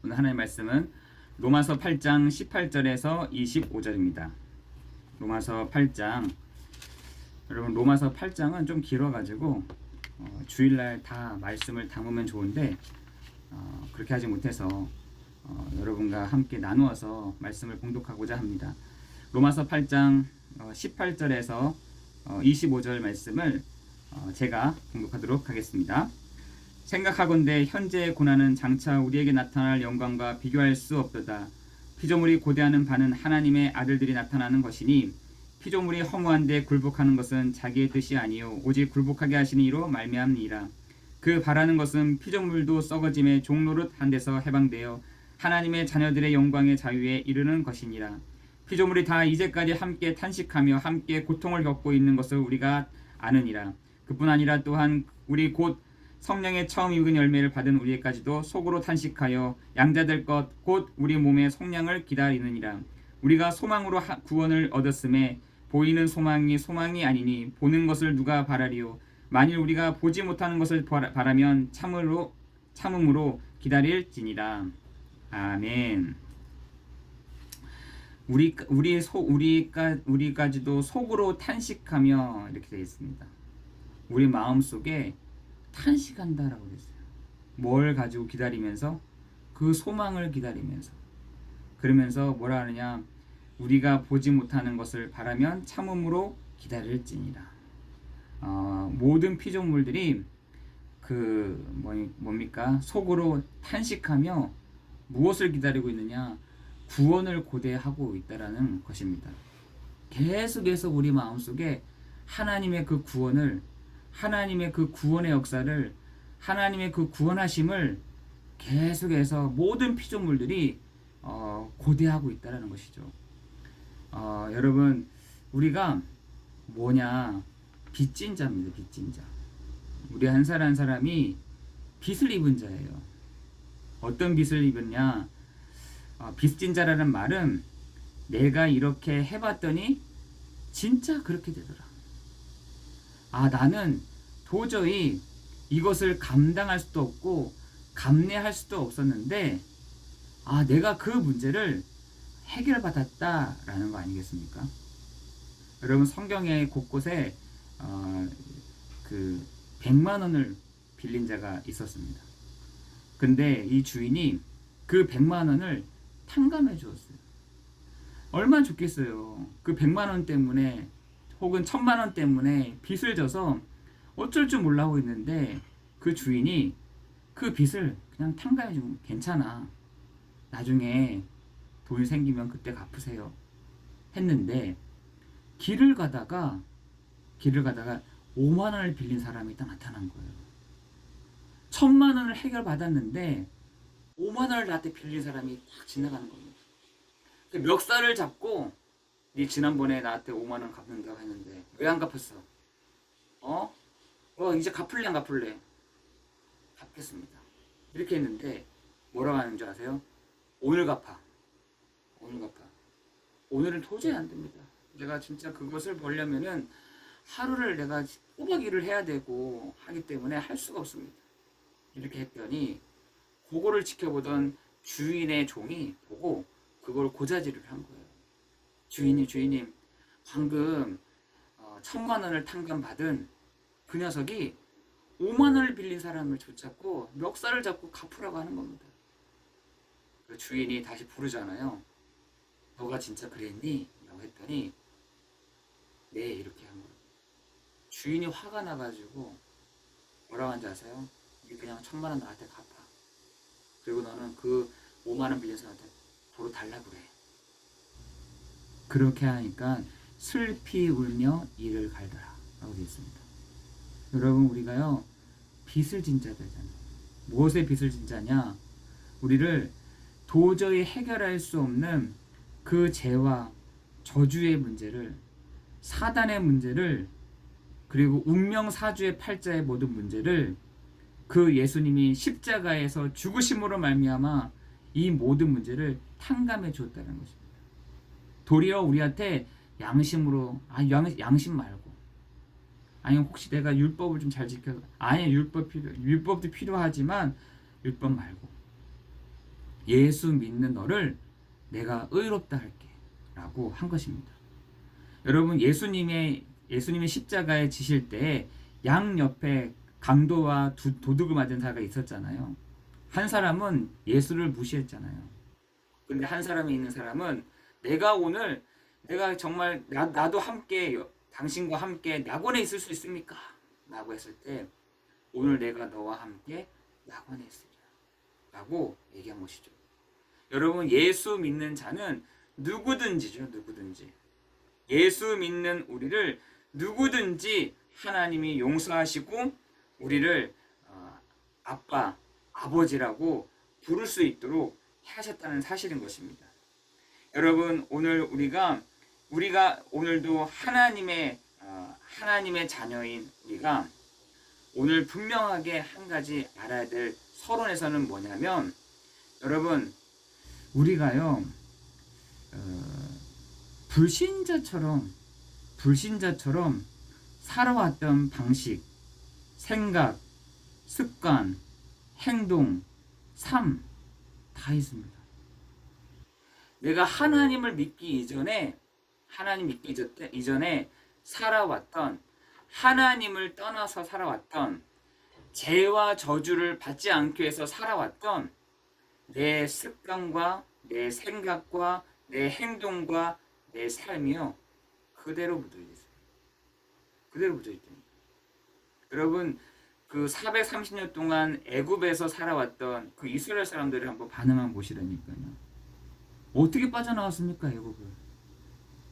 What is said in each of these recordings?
오늘 하나님의 말씀은 로마서 8장 18절에서 25절입니다. 로마서 8장, 여러분 로마서 8장은 좀 길어가지고 주일날 다 말씀을 담으면 좋은데 그렇게 하지 못해서 여러분과 함께 나누어서 말씀을 봉독하고자 합니다. 로마서 8장 18절에서 25절 말씀을 제가 봉독하도록 하겠습니다. 생각하건대 현재의 고난은 장차 우리에게 나타날 영광과 비교할 수 없도다. 피조물이 고대하는 바는 하나님의 아들들이 나타나는 것이니 피조물이 허무한데 굴복하는 것은 자기의 뜻이 아니요 오직 굴복하게 하시니 이로 말미암니라. 그 바라는 것은 피조물도 썩어짐의 종노릇 한 데서 해방되어 하나님의 자녀들의 영광의 자유에 이르는 것이니라. 피조물이 다 이제까지 함께 탄식하며 함께 고통을 겪고 있는 것을 우리가 아느니라. 그뿐 아니라 또한 우리 곧 성령의 처음 익은 열매를 받은 우리에까지도 속으로 탄식하여 양자될 것 곧 우리 몸의 속량을 기다리느니라. 우리가 소망으로 구원을 얻었음에 보이는 소망이 소망이 아니니 보는 것을 누가 바라리요. 만일 우리가 보지 못하는 것을 바라면 참음으로 기다릴지니라. 아멘. 우리까지도 속으로 탄식하며 이렇게 되어 있습니다. 우리 마음 속에 탄식한다라고 했어요. 뭘 가지고 기다리면서 그 소망을 기다리면서 그러면서 뭐라 하느냐, 우리가 보지 못하는 것을 바라면 참음으로 기다릴지니라. 모든 피조물들이 뭡니까? 속으로 탄식하며 무엇을 기다리고 있느냐? 구원을 고대하고 있다라는 것입니다. 계속해서 우리 마음속에 하나님의 그 구원을, 하나님의 그 구원의 역사를, 하나님의 그 구원하심을 계속해서 모든 피조물들이 고대하고 있다는 것이죠. 여러분, 우리가 뭐냐? 빚진 자입니다. 빚진 자. 우리 한 사람 한 사람이 빚을 입은 자예요. 어떤 빚을 입었냐? 빚진 자라는 말은 내가 이렇게 해봤더니 진짜 그렇게 되더라. 나는 도저히 이것을 감당할 수도 없고 감내할 수도 없었는데 내가 그 문제를 해결받았다라는 거 아니겠습니까? 여러분, 성경의 곳곳에 그 100만 원을 빌린 자가 있었습니다. 근데 이 주인이 그 100만 원을 탕감해 주었어요. 얼마나 좋겠어요. 그 100만 원 때문에 혹은 1000만 원 때문에 빚을 져서 어쩔 줄 몰라 하고 있는데 그 주인이 그 빚을 그냥 탕감해 주면 괜찮아. 나중에 돈이 생기면 그때 갚으세요. 했는데 길을 가다가 5만 원을 빌린 사람이 딱 나타난 거예요. 1000만 원을 해결받았는데 5만 원을 나한테 빌린 사람이 딱 지나가는 겁니다. 멱살을 잡고 네 지난번에 나한테 5만 원 갚는다고 했는데 왜 안 갚았어? 이제 갚을래 안 갚을래? 갚겠습니다. 이렇게 했는데 뭐라고 하는 줄 아세요? 오늘 갚아. 오늘은 도저히 안 됩니다. 내가 진짜 그것을 벌려면은 하루를 내가 꼬박 일을 해야 되고 하기 때문에 할 수가 없습니다. 이렇게 했더니 그거를 지켜보던 주인의 종이 보고 그걸 고자질을 한 거예요. 주인님, 방금 1000만 원을 탕감받은 그 녀석이 5만 원을 빌린 사람을 붙잡고 멱살을 잡고 갚으라고 하는 겁니다. 그 주인이 다시 부르잖아요. 너가 진짜 그랬니? 라고 했더니 네, 이렇게 한 거예요. 주인이 화가 나가지고 뭐라고 한지 아세요? 이게 그냥 1000만 원 나한테 갚아. 그리고 너는 그 5만 원 빌린 사람한테 도로 달라 그래. 그렇게 하니까 슬피 울며 이를 갈더라 라고 되어 있습니다. 여러분, 우리가요 빚을 진 자들잖아요. 무엇의 빚을 진 자냐? 우리를 도저히 해결할 수 없는 그 죄와 저주의 문제를, 사단의 문제를, 그리고 운명사주의 팔자의 모든 문제를 그 예수님이 십자가에서 죽으심으로 말미암아 이 모든 문제를 탕감해 주었다는 것입니다. 도리어 우리한테 양심으로 양심 말고 혹시 내가 율법을 좀 잘 지켜서 율법도 필요하지만 율법 말고 예수 믿는 너를 내가 의롭다 할게 라고 한 것입니다. 여러분, 예수님의 십자가에 지실 때 양 옆에 강도와 도둑을 맞은 자가 있었잖아요. 한 사람은 예수를 무시했잖아요. 근데 한 사람이 있는 사람은 내가 정말 나도 함께 당신과 함께 낙원에 있을 수 있습니까? 라고 했을 때 오늘 내가 너와 함께 낙원에 있으리라 라고 얘기한 것이죠. 여러분, 예수 믿는 자는 누구든지죠. 누구든지 예수 믿는 우리를 누구든지 하나님이 용서하시고 우리를 아빠, 아버지라고 부를 수 있도록 하셨다는 사실인 것입니다. 여러분, 오늘 우리가 오늘도 하나님의 자녀인 우리가 오늘 분명하게 한 가지 알아야 될 서론에서는 뭐냐면, 여러분, 우리가요 불신자처럼 살아왔던 방식, 생각, 습관, 행동, 삶 다 있습니다. 내가 하나님 믿기 이전에 살아왔던, 하나님을 떠나서 살아왔던, 죄와 저주를 받지 않기 위해서 살아왔던 내 습관과 내 생각과 내 행동과 내 삶이요, 그대로 묻어 있어요. 그대로 묻어 있답니다. 여러분, 그 430년 동안 애굽에서 살아왔던 그 이스라엘 사람들을 한번 반응한 보시라니까요. 어떻게 빠져나왔습니까, 애굽을?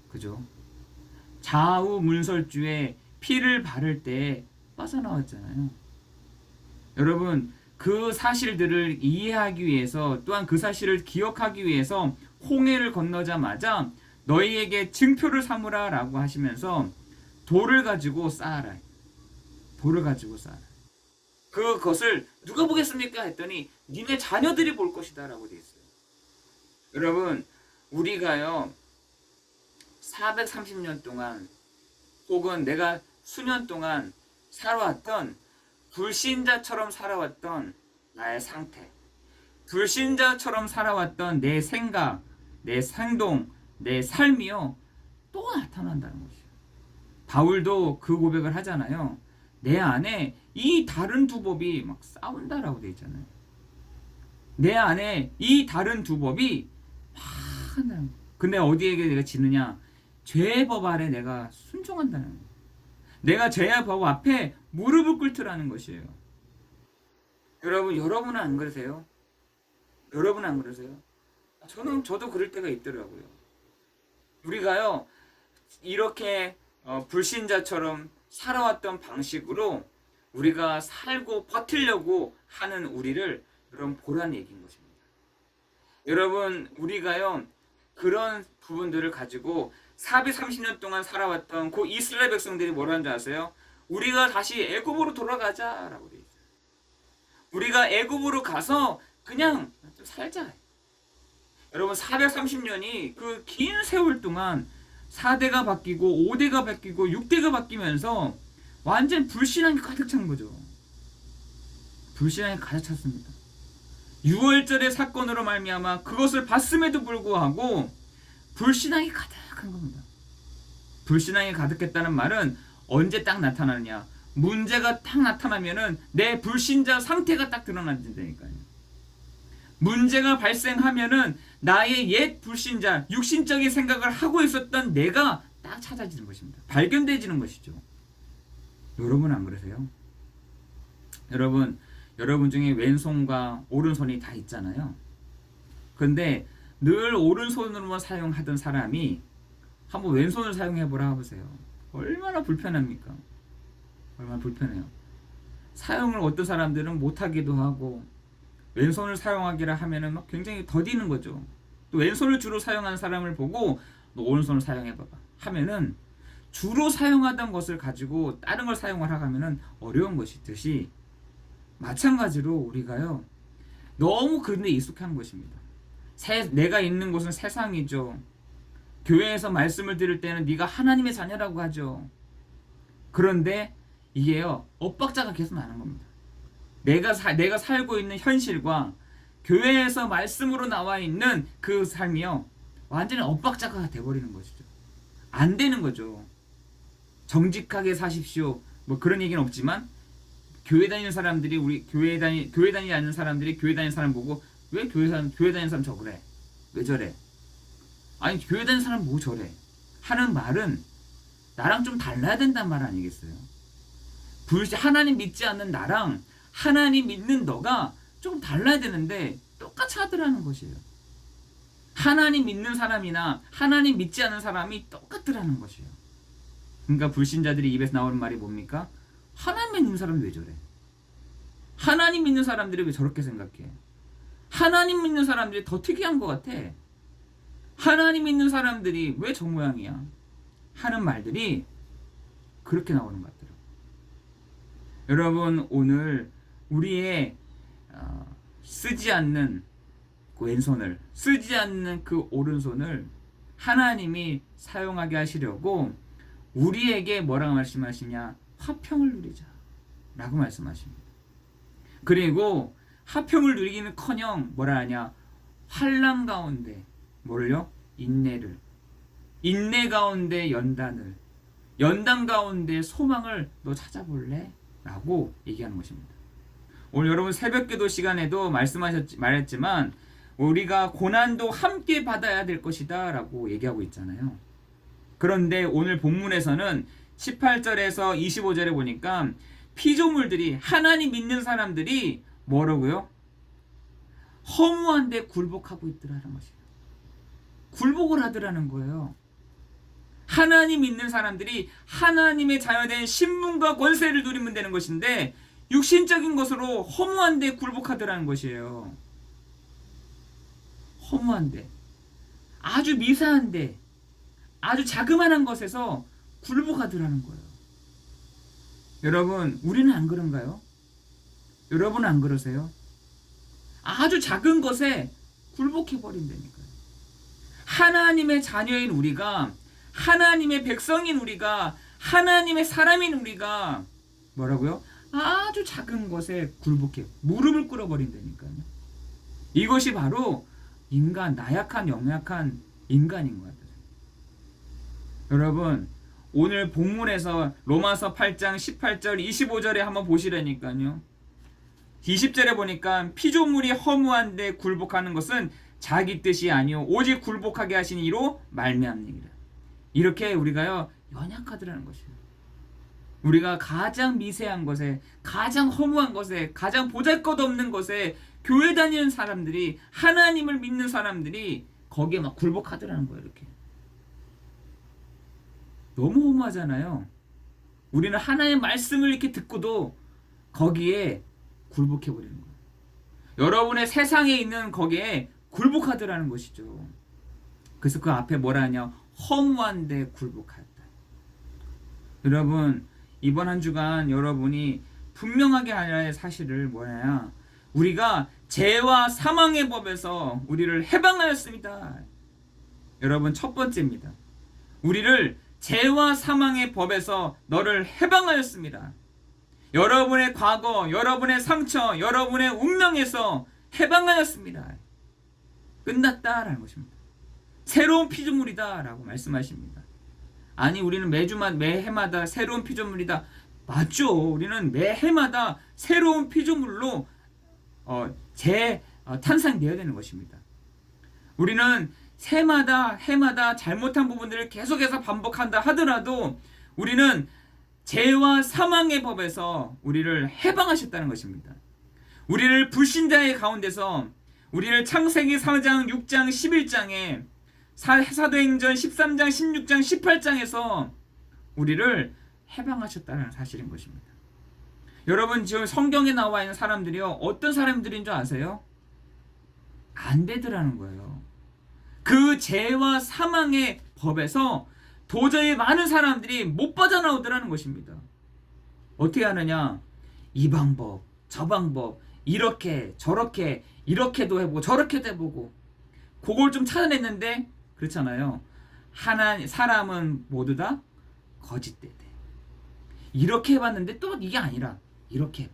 그죠? 좌우 문설주에 피를 바를 때 빠져나왔잖아요. 여러분, 그 사실들을 이해하기 위해서, 또한 그 사실을 기억하기 위해서 홍해를 건너자마자 너희에게 증표를 삼으라 라고 하시면서 돌을 가지고 쌓아라. 그것을 누가 보겠습니까? 했더니 니네 자녀들이 볼 것이다 라고 되어 있어요. 여러분, 우리가요 430년 동안 혹은 내가 수년 동안 살아왔던 불신자처럼 살아왔던 나의 상태, 불신자처럼 살아왔던 내 생각, 내 행동, 내 삶이요 또 나타난다는 것이에요. 바울도 그 고백을 하잖아요. 내 안에 이 다른 두 법이 막 싸운다라고 되어 있잖아요. 내 안에 이 다른 두 법이 막 한다는 거예요. 근데 어디에게 내가 지느냐? 죄의 법 아래 내가 순종한다는 거예요. 내가 죄의 법 앞에 무릎을 꿇더라는 것이에요. 여러분은 안 그러세요? 여러분은 안 그러세요? 저도 그럴 때가 있더라고요. 우리가요 이렇게 불신자처럼 살아왔던 방식으로 우리가 살고 버티려고 하는 우리를 여러분 보라는 얘기인 것입니다. 여러분, 우리가요 그런 부분들을 가지고 430년 동안 살아왔던 그 이스라엘 백성들이 뭐라는 줄 아세요? 우리가 다시 애굽으로 돌아가자라고 돼 있어요. 우리가 애굽으로 가서 그냥 좀 살자. 여러분, 430년이 그 긴 세월 동안 4대가 바뀌고 5대가 바뀌고 6대가 바뀌면서 완전 불신앙이 가득 찬 거죠. 불신앙이 가득 찼습니다. 6월절의 사건으로 말미암아 그것을 봤음에도 불구하고 불신앙이 가득한 겁니다. 불신앙이 가득했다는 말은 언제 딱 나타나느냐? 문제가 딱 나타나면은 내 불신자 상태가 딱 드러난다니까요. 문제가 발생하면은 나의 옛 불신자, 육신적인 생각을 하고 있었던 내가 딱 찾아지는 것입니다. 발견되지는 것이죠. 여러분 안 그러세요? 여러분 중에 왼손과 오른손이 다 있잖아요. 근데 늘 오른손으로만 사용하던 사람이 한번 왼손을 사용해보라 보세요. 얼마나 불편합니까? 얼마나 불편해요. 사용을 어떤 사람들은 못하기도 하고, 왼손을 사용하기라 하면은 막 굉장히 더디는 거죠. 또 왼손을 주로 사용하는 사람을 보고 너 오른손을 사용해봐봐 하면은 주로 사용하던 것을 가지고 다른 걸 사용하라 하면은 어려운 것이듯이, 마찬가지로 우리가요 너무 그런 데 익숙한 것입니다. 내가 있는 곳은 세상이죠. 교회에서 말씀을 들을 때는 네가 하나님의 자녀라고 하죠. 그런데 이게요 엇박자가 계속 나는 겁니다. 내가 살고 있는 현실과 교회에서 말씀으로 나와 있는 그 삶이요, 완전히 엇박자가 돼버리는 것이죠. 안 되는 거죠. 정직하게 사십시오, 뭐 그런 얘기는 없지만, 교회 다니는 사람들이, 우리 교회 다니지 않는 사람들이 교회 다니는 사람 보고, 왜 교회 다니는 사람 저래? 왜 저래? 아니, 교회 다니는 사람 뭐 저래? 하는 말은 나랑 좀 달라야 된단 말 아니겠어요? 하나님 믿지 않는 나랑 하나님 믿는 너가 조금 달라야 되는데 똑같이 하더라는 것이에요. 하나님 믿는 사람이나 하나님 믿지 않는 사람이 똑같더라는 것이에요. 그러니까 불신자들이 입에서 나오는 말이 뭡니까? 하나님 믿는 사람이 왜 저래? 하나님 믿는 사람들이 왜 저렇게 생각해? 하나님 믿는 사람들이 더 특이한 것 같아. 하나님 믿는 사람들이 왜 저 모양이야? 하는 말들이 그렇게 나오는 것 같더라고요. 여러분, 오늘 우리의 쓰지 않는 그 왼손을, 쓰지 않는 그 오른손을 하나님이 사용하게 하시려고 우리에게 뭐라고 말씀하시냐? 화평을 누리자 라고 말씀하십니다. 그리고 화평을 누리기는커녕 뭐라 하냐? 환난 가운데 뭐를요? 인내를, 인내 가운데 연단을, 연단 가운데 소망을 너 찾아볼래? 라고 얘기하는 것입니다. 오늘 여러분 새벽기도 시간에도 말했지만 우리가 고난도 함께 받아야 될 것이다 라고 얘기하고 있잖아요. 그런데 오늘 본문에서는 18절에서 25절에 보니까 피조물들이, 하나님 믿는 사람들이 뭐라고요? 허무한데 굴복하고 있더라는 것이에요. 굴복을 하더라는 거예요. 하나님 믿는 사람들이 하나님의 자녀된 신분과 권세를 누리면 되는 것인데 육신적인 것으로 허무한데 굴복하더라는 것이에요. 허무한데, 아주 미세한데, 아주 자그마한 것에서 굴복하더라는 거예요. 여러분, 우리는 안 그런가요? 여러분은 안 그러세요? 아주 작은 것에 굴복해버린다니까요. 하나님의 자녀인 우리가, 하나님의 백성인 우리가, 하나님의 사람인 우리가 뭐라고요? 아주 작은 것에 굴복해 무릎을 꿇어버린다니까요. 이것이 바로 인간, 나약한 연약한 인간인 것 같아요. 여러분, 오늘 본문에서 로마서 8장 18절 25절에 한번 보시라니까요. 20절에 보니까 피조물이 허무한데 굴복하는 것은 자기 뜻이 아니요 오직 굴복하게 하신 이로 말미암느니라. 이렇게 우리가요 연약하더라는 것이에요. 우리가 가장 미세한 것에, 가장 허무한 것에, 가장 보잘것없는 것에 교회 다니는 사람들이, 하나님을 믿는 사람들이 거기에 막 굴복하더라는 거예요. 이렇게 너무 허무하잖아요. 우리는 하나님의 말씀을 이렇게 듣고도 거기에 굴복해버리는 거예요. 여러분의 세상에 있는 거기에 굴복하더라는 것이죠. 그래서 그 앞에 뭐라 하냐? 허무한데 굴복하였다. 여러분, 이번 한 주간 여러분이 분명하게 알아야 할 사실을 뭐냐? 우리가 죄와 사망의 법에서 우리를 해방하였습니다. 여러분, 첫 번째입니다. 우리를 죄와 사망의 법에서 너를 해방하였습니다. 여러분의 과거, 여러분의 상처, 여러분의 운명에서 해방하였습니다. 끝났다라는 것입니다. 새로운 피조물이다라고 말씀하십니다. 아니, 우리는 매해마다 새로운 피조물이다. 맞죠. 우리는 매해마다 새로운 피조물로 탄생되어야 되는 것입니다. 우리는 해마다 잘못한 부분들을 계속해서 반복한다 하더라도 우리는 죄와 사망의 법에서 우리를 해방하셨다는 것입니다. 우리를 불신자의 가운데서, 우리를 창세기 4장, 6장, 11장에, 사도행전 13장, 16장, 18장에서 우리를 해방하셨다는 사실인 것입니다. 여러분, 지금 성경에 나와 있는 사람들이요, 어떤 사람들인 줄 아세요? 안 되더라는 거예요. 그 죄와 사망의 법에서 도저히 많은 사람들이 못 빠져나오더라는 것입니다. 어떻게 하느냐? 이 방법, 저 방법, 이렇게 저렇게, 이렇게도 해보고 저렇게도 해보고, 그걸 좀 찾아냈는데 그렇잖아요. 사람은 모두 다 거짓되대. 이렇게 해봤는데 또 이게 아니라 이렇게 해봐.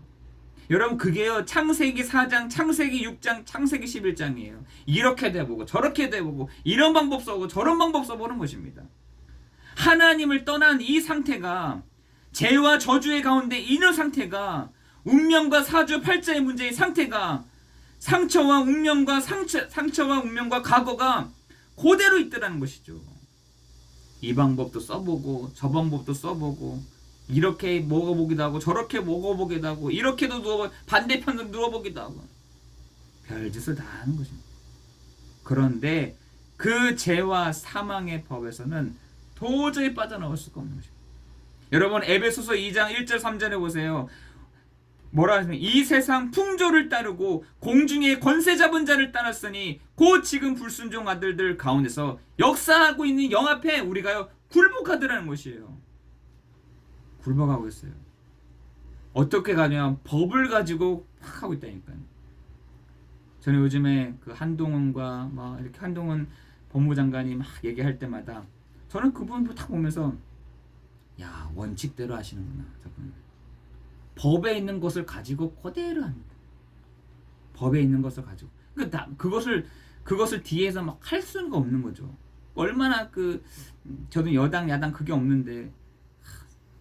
여러분 그게요 창세기 4장, 창세기 6장, 창세기 11장이에요. 이렇게 돼보고 저렇게 돼보고 이런 방법 써보고 저런 방법 써보는 것입니다. 하나님을 떠난 이 상태가, 죄와 저주의 가운데 있는 상태가, 운명과 사주 팔자의 문제의 상태가, 상처와 운명과 과거가 그대로 있더라는 것이죠. 이 방법도 써보고 저 방법도 써보고 이렇게 먹어보기도 하고 저렇게 먹어보기도 하고 이렇게도 반대편으로 누워보기도 하고 별짓을 다 하는 것입니다. 그런데 그 죄와 사망의 법에서는 도저히 빠져나올 수가 없는 것입니다. 여러분 에베소서 2장 1절 3절에 보세요. 뭐라 하시면 이 세상 풍조를 따르고 공중의 권세 잡은 자를 따랐으니 곧 지금 불순종 아들들 가운데서 역사하고 있는 영 앞에 우리가요 굴복하더라는 것이에요. 굴복하고 있어요. 어떻게 가냐? 법을 가지고 막 하고 있다니까요. 저는 요즘에 그 한동훈과 막 이렇게 한동훈 법무장관이 막 얘기할 때마다 저는 그분 딱 보면서 야 원칙대로 하시는구나. 저분 법에 있는 것을 가지고 그대로 합니다. 법에 있는 것을 가지고 그것을 뒤에서 막 할 수가 없는 거죠. 얼마나 저도 여당 야당 그게 없는데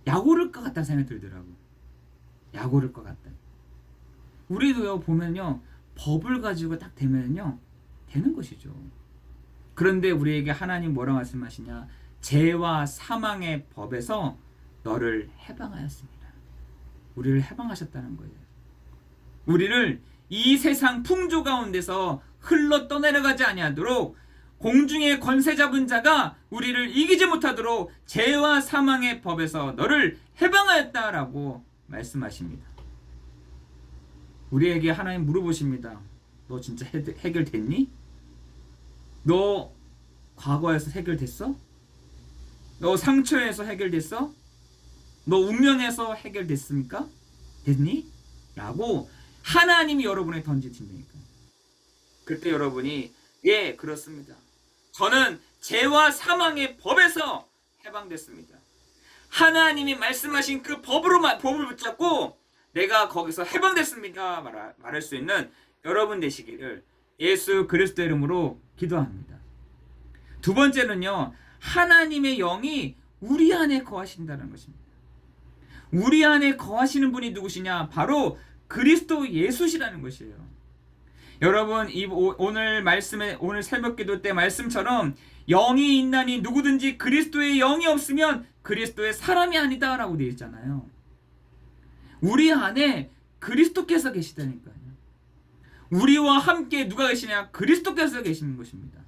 약 오를 것 같다는 생각이 들더라고. 약 오를 것 같다. 우리도요 보면요 법을 가지고 딱 되면요 되는 것이죠. 그런데 우리에게 하나님 뭐라고 말씀하시냐? 죄와 사망의 법에서 너를 해방하였습니다. 우리를 해방하셨다는 거예요. 우리를 이 세상 풍조 가운데서 흘러 떠내려가지 아니하도록 공중의 권세 잡은 자가 우리를 이기지 못하도록 죄와 사망의 법에서 너를 해방하였다라고 말씀하십니다. 우리에게 하나님 물어보십니다. 너 진짜 해결됐니? 너 과거에서 해결됐어? 너 상처에서 해결됐어? 너 운명에서 해결됐습니까? 됐니? 라고 하나님이 여러분에게 던지신다니까요. 그때 여러분이 예 그렇습니다. 저는 죄와 사망의 법에서 해방됐습니다. 하나님이 말씀하신 그 법을 붙잡고 내가 거기서 해방됐습니다 말할 수 있는 여러분 되시기를 예수 그리스도 이름으로 기도합니다. 두 번째는요, 하나님의 영이 우리 안에 거하신다는 것입니다. 우리 안에 거하시는 분이 누구시냐? 바로 그리스도 예수시라는 것이에요. 여러분 오늘 말씀에 오늘 새벽기도 때 말씀처럼 영이 있나니 누구든지 그리스도의 영이 없으면 그리스도의 사람이 아니다라고 되어 있잖아요. 우리 안에 그리스도께서 계시다니까요. 우리와 함께 누가 계시냐? 그리스도께서 계시는 것입니다.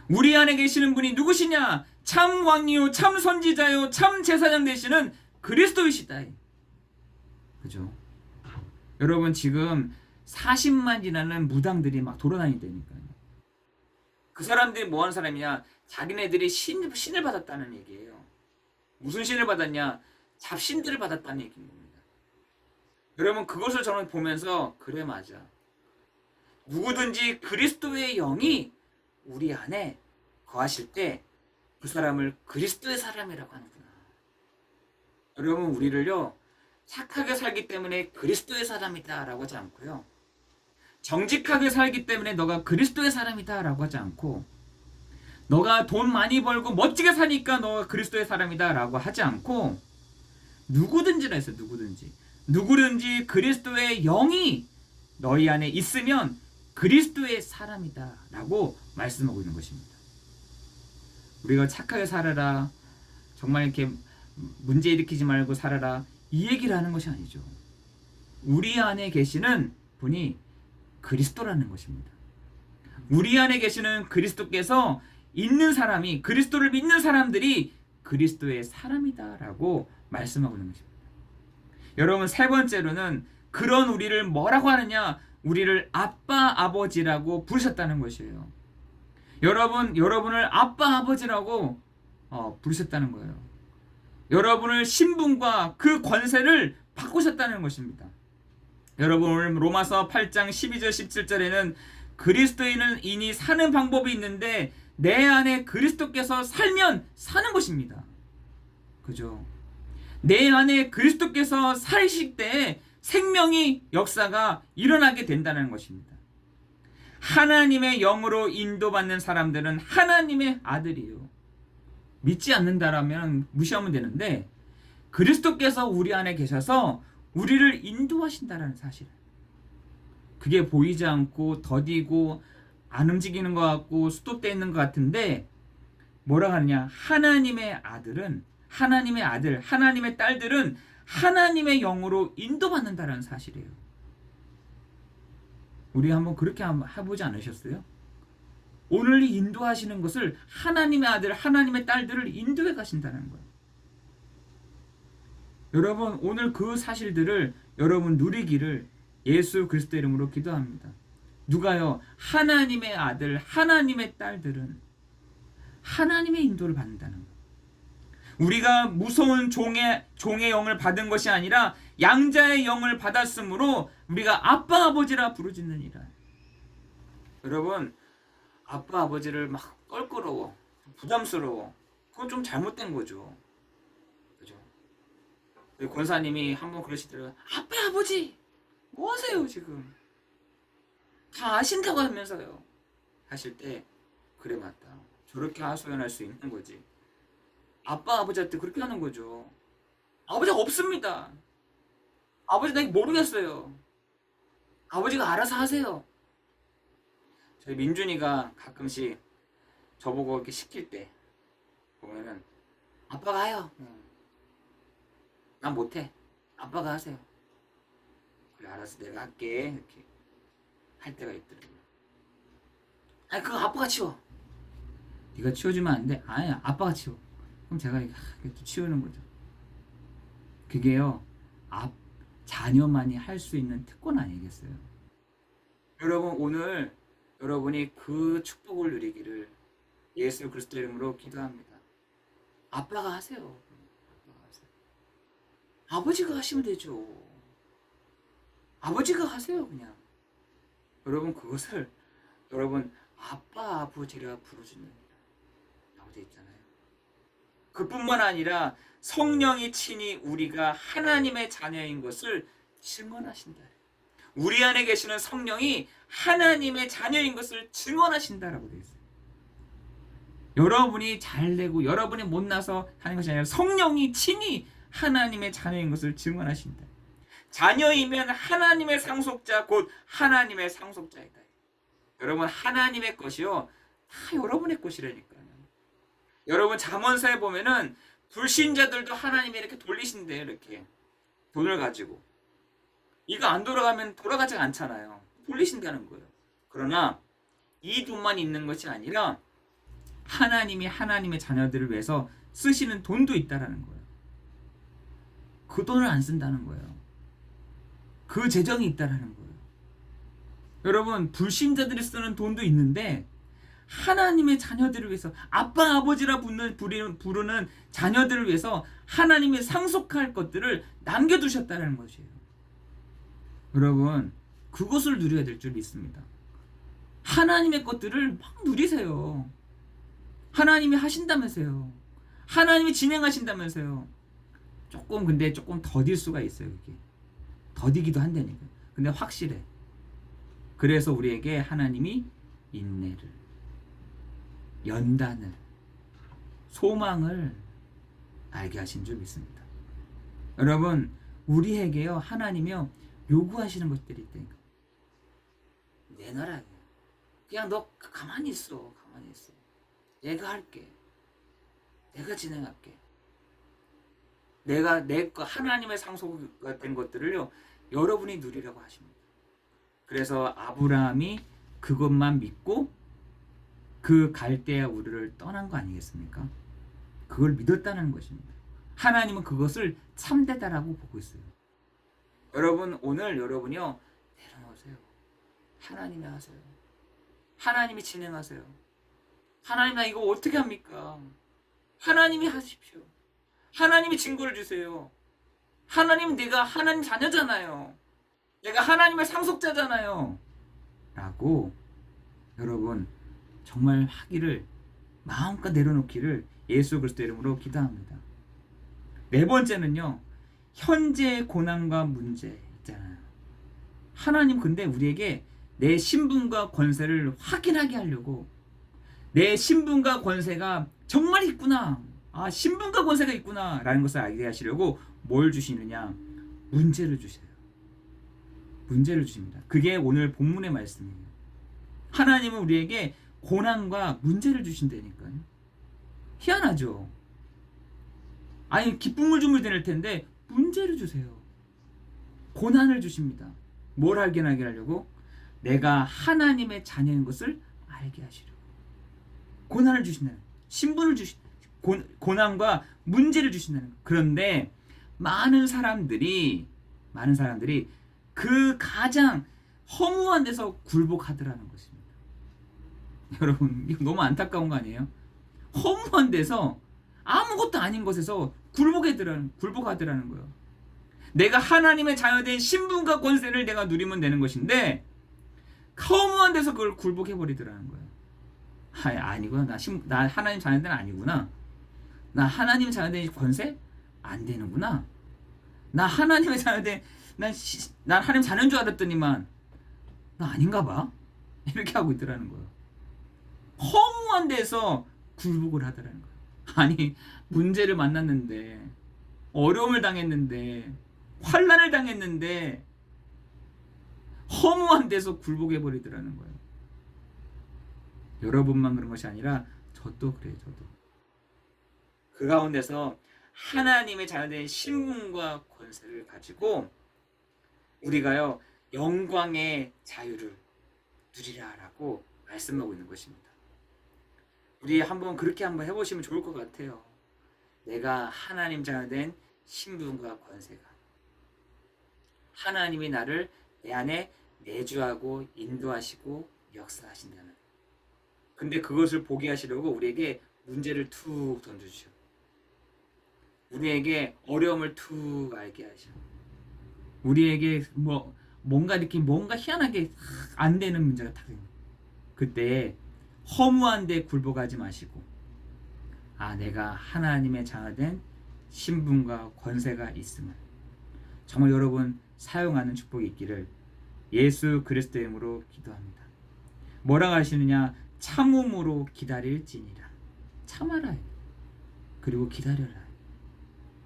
우리 안에 계시는 분이 누구시냐? 참 왕이요 참 선지자요 참 제사장 되시는 그리스도이시다. 그죠? 여러분 지금 40만이라는 무당들이 막 돌아다닌다니까요. 그 사람들이 뭐 하는 사람이냐? 자기네들이 신을 받았다는 얘기예요. 무슨 신을 받았냐? 잡신들을 받았다는 얘기인 겁니다. 여러분 그것을 저는 보면서 그래 맞아. 누구든지 그리스도의 영이 우리 안에 거하실 때 그 사람을 그리스도의 사람이라고 하는구나. 여러분 우리를요 착하게 살기 때문에 그리스도의 사람이다 라고 하지 않고요, 정직하게 살기 때문에 너가 그리스도의 사람이다 라고 하지 않고, 너가 돈 많이 벌고 멋지게 사니까 너가 그리스도의 사람이다 라고 하지 않고, 누구든지라 했어요. 누구든지 그리스도의 영이 너희 안에 있으면 그리스도의 사람이다 라고 말씀하고 있는 것입니다. 우리가 착하게 살아라, 정말 이렇게 문제 일으키지 말고 살아라, 이 얘기를 하는 것이 아니죠. 우리 안에 계시는 분이 그리스도라는 것입니다. 우리 안에 계시는 그리스도께서 있는 사람이, 그리스도를 믿는 사람들이 그리스도의 사람이다라고 말씀하고 있는 것입니다. 여러분 세 번째로는 그런 우리를 뭐라고 하느냐? 우리를 아빠 아버지라고 부르셨다는 것이에요. 여러분을 아빠 아버지라고 부르셨다는 거예요. 여러분을 신분과 그 권세를 바꾸셨다는 것입니다. 여러분 오늘 로마서 8장 12절 17절에는 그리스도인은 이니 사는 방법이 있는데 내 안에 그리스도께서 살면 사는 것입니다. 그죠? 내 안에 그리스도께서 사실 때 생명의 역사가 일어나게 된다는 것입니다. 하나님의 영으로 인도받는 사람들은 하나님의 아들이에요. 믿지 않는다라면 무시하면 되는데 그리스도께서 우리 안에 계셔서 우리를 인도하신다는 사실. 그게 보이지 않고 더디고 안 움직이는 것 같고 수도돼 있는 것 같은데 뭐라고 하느냐? 하나님의 아들은 하나님의 아들, 하나님의 딸들은 하나님의 영으로 인도받는다는 사실이에요. 우리 한번 그렇게 해보지 않으셨어요? 오늘 이 인도하시는 것을 하나님의 아들, 하나님의 딸들을 인도해 가신다는 거예요. 여러분 오늘 그 사실들을 여러분 누리기를 예수 그리스도 이름으로 기도합니다. 누가요? 하나님의 아들, 하나님의 딸들은 하나님의 인도를 받는다는 거예요. 우리가 무서운 종의 영을 받은 것이 아니라 양자의 영을 받았으므로 우리가 아빠 아버지라 부르짖느니라. 여러분 아빠 아버지를 막 껄끄러워 부담스러워 그건 좀 잘못된 거죠. 그죠? 권사님이 한번 그러시더라고요. 아빠 아버지 뭐 하세요 지금 다 아신다고 하면서요 하실 때 그래 맞다 저렇게 하소연할 수 있는 거지. 아빠 아버지한테 그렇게 하는 거죠. 아버지가 없습니다. 아버지 나 모르겠어요. 아버지가 알아서 하세요. 저희 민준이가 가끔씩 저보고 이렇게 시킬 때 보면은 아빠가 해요. 난 못해. 아빠가 하세요. 그래 알았어 내가 할게 이렇게 할 때가 있더라고요. 아니 그거 아빠가 치워. 네가 치워주면 안 돼. 아니야 아빠가 치워. 그럼 제가 또 치우는 거죠. 그게요 자녀만이 할 수 있는 특권 아니겠어요? 여러분 오늘 여러분이 그 축복을 누리기를 예수 그리스도 이름으로 기도합니다. 아빠가 하세요. 아빠가 하세요. 아버지가 하시면 되죠. 아버지가 하세요 그냥. 여러분 그것을 여러분 아빠 아버지라 부르짖느니라 라고 되어 있잖아요. 그뿐만 아니라 성령이 친히 우리가 하나님의 자녀인 것을 증언하신다. 우리 안에 계시는 성령이 하나님의 자녀인 것을 증언하신다라고 되어 있어요. 여러분이 잘되고 여러분이 못나서 하는 것이 아니라 성령이 친히 하나님의 자녀인 것을 증언하신다. 자녀이면 하나님의 상속자 곧 하나님의 상속자이다. 여러분 하나님의 것이요 다 여러분의 것이라니까요. 여러분 잠언서에 보면은 불신자들도 하나님이 이렇게 돌리신대요. 이렇게 돈을 가지고 이거 안 돌아가면 돌아가지 않잖아요. 돌리신다는 거예요. 그러나 이 돈만 있는 것이 아니라 하나님이 하나님의 자녀들을 위해서 쓰시는 돈도 있다라는 거예요. 그 돈을 안 쓴다는 거예요. 그 재정이 있다라는 거예요. 여러분 불신자들이 쓰는 돈도 있는데 하나님의 자녀들을 위해서 아빠 아버지라 부르는 자녀들을 위해서 하나님이 상속할 것들을 남겨두셨다는 것이에요. 여러분 그것을 누려야 될 줄 믿습니다. 하나님의 것들을 막 누리세요. 하나님이 하신다면서요. 하나님이 진행하신다면서요. 근데 조금 더딜 수가 있어요. 그게 더디기도 한다니까. 근데 확실해. 그래서 우리에게 하나님이 인내를, 연단을, 소망을 알게 하신 줄 믿습니다. 여러분 우리에게요 하나님이요 요구하시는 것들이 있다니까. 내놔라. 그냥 너 가만히 있어. 가만히 있어. 내가 할게. 내가 진행할게. 내가 하나님의 상속가 된 것들을요 여러분이 누리라고 하십니다. 그래서 아브라함이 그것만 믿고 그 갈대아 우르를 떠난 거 아니겠습니까? 그걸 믿었다는 것입니다. 하나님은 그것을 참되다라고 보고 있어요. 여러분 오늘 여러분이요 내려놓으세요. 하나님이 하세요. 하나님이 진행하세요. 하나님 나 이거 어떻게 합니까? 하나님이 하십시오. 하나님이 증거를 주세요. 하나님 내가 하나님 자녀잖아요. 내가 하나님의 상속자잖아요. 라고 여러분 정말 하기를 마음껏 내려놓기를 예수 그리스도 이름으로 기도합니다. 네 번째는요. 현재의 고난과 문제 있잖아요. 하나님 근데 우리에게 내 신분과 권세를 확인하게 하려고, 내 신분과 권세가 정말 있구나, 아 신분과 권세가 있구나 라는 것을 알게 하시려고 뭘 주시느냐? 문제를 주세요. 문제를 주십니다. 그게 오늘 본문의 말씀이에요. 하나님은 우리에게 고난과 문제를 주신다니까요. 희한하죠. 아니 기쁨을 주면 될 텐데 문제를 주세요. 고난을 주십니다. 뭘 알게 하려고? 내가 하나님의 자녀인 것을 알게 하시려고 고난을 주신다는, 신분을 고난과 문제를 주신다는 거. 그런데 많은 사람들이 그 가장 허무한 데서 굴복하더라는 것입니다. 여러분 이거 너무 안타까운 거 아니에요? 허무한 데서, 아무것도 아닌 것에서 굴복하더라는 거예요. 내가 하나님의 자녀된 신분과 권세를 내가 누리면 되는 것인데 허무한 데서 그걸 굴복해버리더라는 거예요. 아니구나. 나 하나님 자녀된 아니구나. 나 하나님 자녀된 권세 안 되는구나. 나 하나님의 자녀된 난 하나님 자녀인 줄 알았더니만 나 아닌가 봐. 이렇게 하고 있더라는 거예요. 허무한 데서 굴복을 하더라는 거예요. 아니 문제를 만났는데, 어려움을 당했는데, 환난을 당했는데 허무한 데서 굴복해버리더라는 거예요. 여러분만 그런 것이 아니라 저도 그래요. 저도 그 가운데서 하나님의 자녀된 신분과 권세를 가지고 우리가요 영광의 자유를 누리라라고 말씀하고 있는 것입니다. 우리 한번 그렇게 한번 해보시면 좋을 것 같아요. 내가 하나님 자녀된 신분과 권세가, 하나님이 나를 내 안에 내주하고 인도하시고 역사하신다는. 근데 그것을 보게 하시려고 우리에게 문제를 툭 던져주셔. 우리에게 어려움을 툭 알게 하셔. 우리에게 뭔가 희한하게 안 되는 문제가 딱 있는. 그때 허무한데 굴복하지 마시고, 내가 하나님의 자녀된 신분과 권세가 있음을 정말 여러분 사용하는 축복이 있기를 예수 그리스도의 이름으로 기도합니다. 뭐라고 하시느냐? 참음으로 기다릴지니라. 참아라. 그리고 기다려라.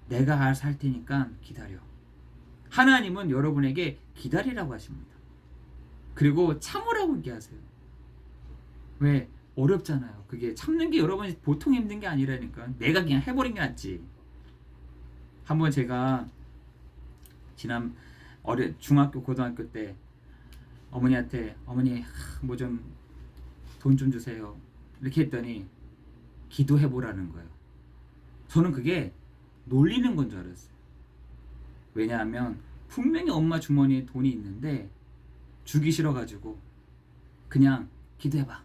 내가 알아서 할 테니까 기다려. 하나님은 여러분에게 기다리라고 하십니다. 그리고 참으라고 얘기하세요. 왜? 어렵잖아요. 그게 참는 게 여러분이 보통 힘든 게 아니라니까. 내가 그냥 해버린 게 낫지. 한번 제가 지난 중학교 고등학교 때 어머니한테 어머니 뭐 좀 돈 좀 주세요 이렇게 했더니 기도해보라는 거예요. 저는 그게 놀리는 건 줄 알았어요. 왜냐하면 분명히 엄마 주머니에 돈이 있는데 주기 싫어가지고 그냥 기도해봐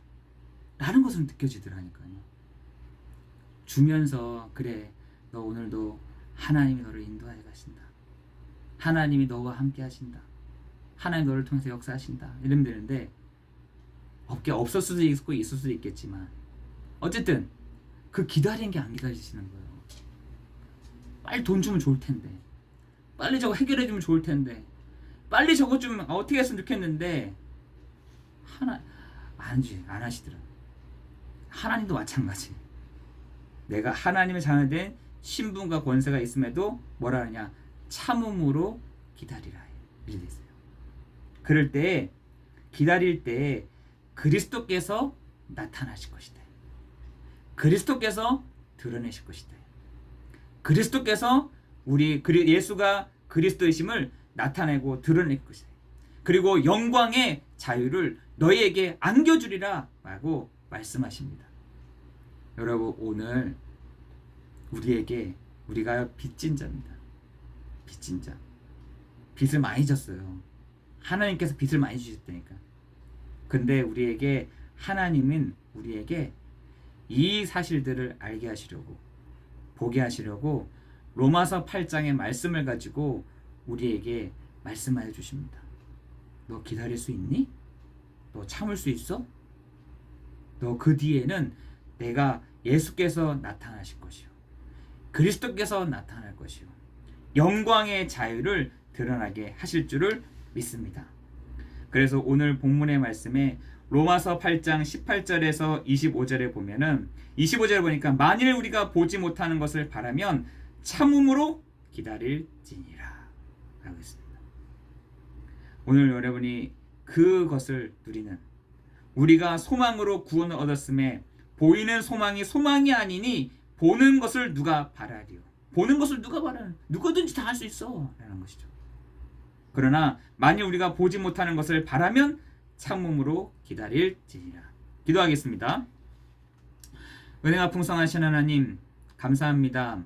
라는 것으로 느껴지더라니까요. 주면서 그래 너 오늘도 하나님이 너를 인도하여 가신다. 하나님이 너와 함께 하신다. 하나님 너를 통해서 역사하신다. 이러면 되는데 없을 수도 있고 있을 수도 있겠지만 어쨌든 그 기다리는 게 안 기다리시는 거예요. 빨리 돈 주면 좋을 텐데, 빨리 저거 해결해 주면 좋을 텐데, 빨리 저거 좀 어떻게 했으면 좋겠는데 안 하시더라. 하나님도 마찬가지. 내가 하나님의 자녀된 신분과 권세가 있음에도 뭐라 하냐? 참음으로 기다리라. 이렇게 있어요. 그럴 때 기다릴 때 그리스도께서 나타나실 것이다. 그리스도께서 드러내실 것이다. 그리스도께서 예수가 그리스도이심을 나타내고 드러낼 것이다. 그리고 영광의 자유를 너희에게 안겨주리라 라고 말씀하십니다. 여러분 오늘 우리가 빚진 자입니다. 빚진 자. 빚을 많이 졌어요. 하나님께서 빚을 많이 주셨다니까. 근데 하나님은 우리에게 이 사실들을 알게 하시려고, 보게 하시려고 로마서 8장의 말씀을 가지고 우리에게 말씀하여 주십니다. 너 기다릴 수 있니? 너 참을 수 있어? 너 그 뒤에는 예수께서 나타나실 것이요, 그리스도께서 나타날 것이요, 영광의 자유를 드러나게 하실 줄을 믿습니다. 그래서 오늘 본문의 말씀에 로마서 8장 18절에서 25절에 보면은 25절에 보니까 만일 우리가 보지 못하는 것을 바라면 참음으로 기다릴지니라 라고 했습니다. 오늘 여러분이 그것을 누리는, 우리가 소망으로 구원을 얻었음에 보이는 소망이 소망이 아니니 보는 것을 누가 바라리요. 보는 것을 누가 바라는, 누구든지 다 할 수 있어 라는 것이죠. 그러나 만일 우리가 보지 못하는 것을 바라면 참음으로 기다릴지니라. 기도하겠습니다. 은혜가 풍성하신 하나님, 감사합니다.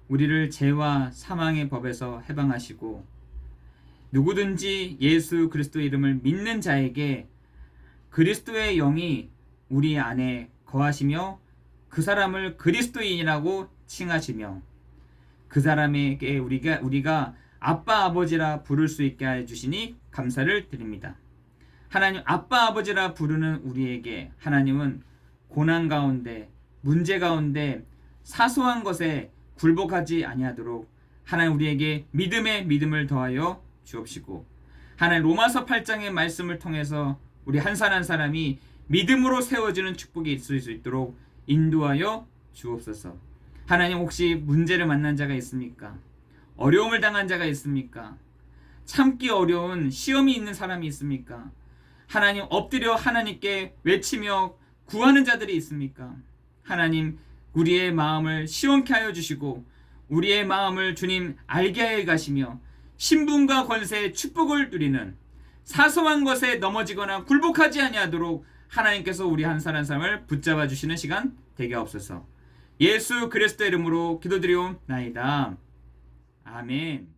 우리를 죄와 사망의 법에서 해방하시고 누구든지 예수 그리스도의 이름을 믿는 자에게 그리스도의 영이 우리 안에 거하시며 그 사람을 그리스도인이라고 칭하시며 그 사람에게 우리가 아빠 아버지라 부를 수 있게 해주시니 감사를 드립니다. 하나님, 아빠 아버지라 부르는 우리에게 하나님은 고난 가운데, 문제 가운데 사소한 것에 굴복하지 아니하도록 하나님 우리에게 믿음에 믿음을 더하여 주옵시고, 하나님 로마서 8장의 말씀을 통해서 우리 한 사람 한 사람이 믿음으로 세워지는 축복이 있을 수 있도록 인도하여 주옵소서. 하나님, 혹시 문제를 만난 자가 있습니까? 어려움을 당한 자가 있습니까? 참기 어려운 시험이 있는 사람이 있습니까? 하나님, 엎드려 하나님께 외치며 구하는 자들이 있습니까? 하나님, 우리의 마음을 시원케 하여 주시고 우리의 마음을 주님 알게 하여 가시며 신분과 권세의 축복을 누리는, 사소한 것에 넘어지거나 굴복하지 아니하도록 하나님께서 우리 한 사람 한 사람을 붙잡아 주시는 시간 되게 없어서 예수 그리스도의 이름으로 기도드리옵나이다. 아멘.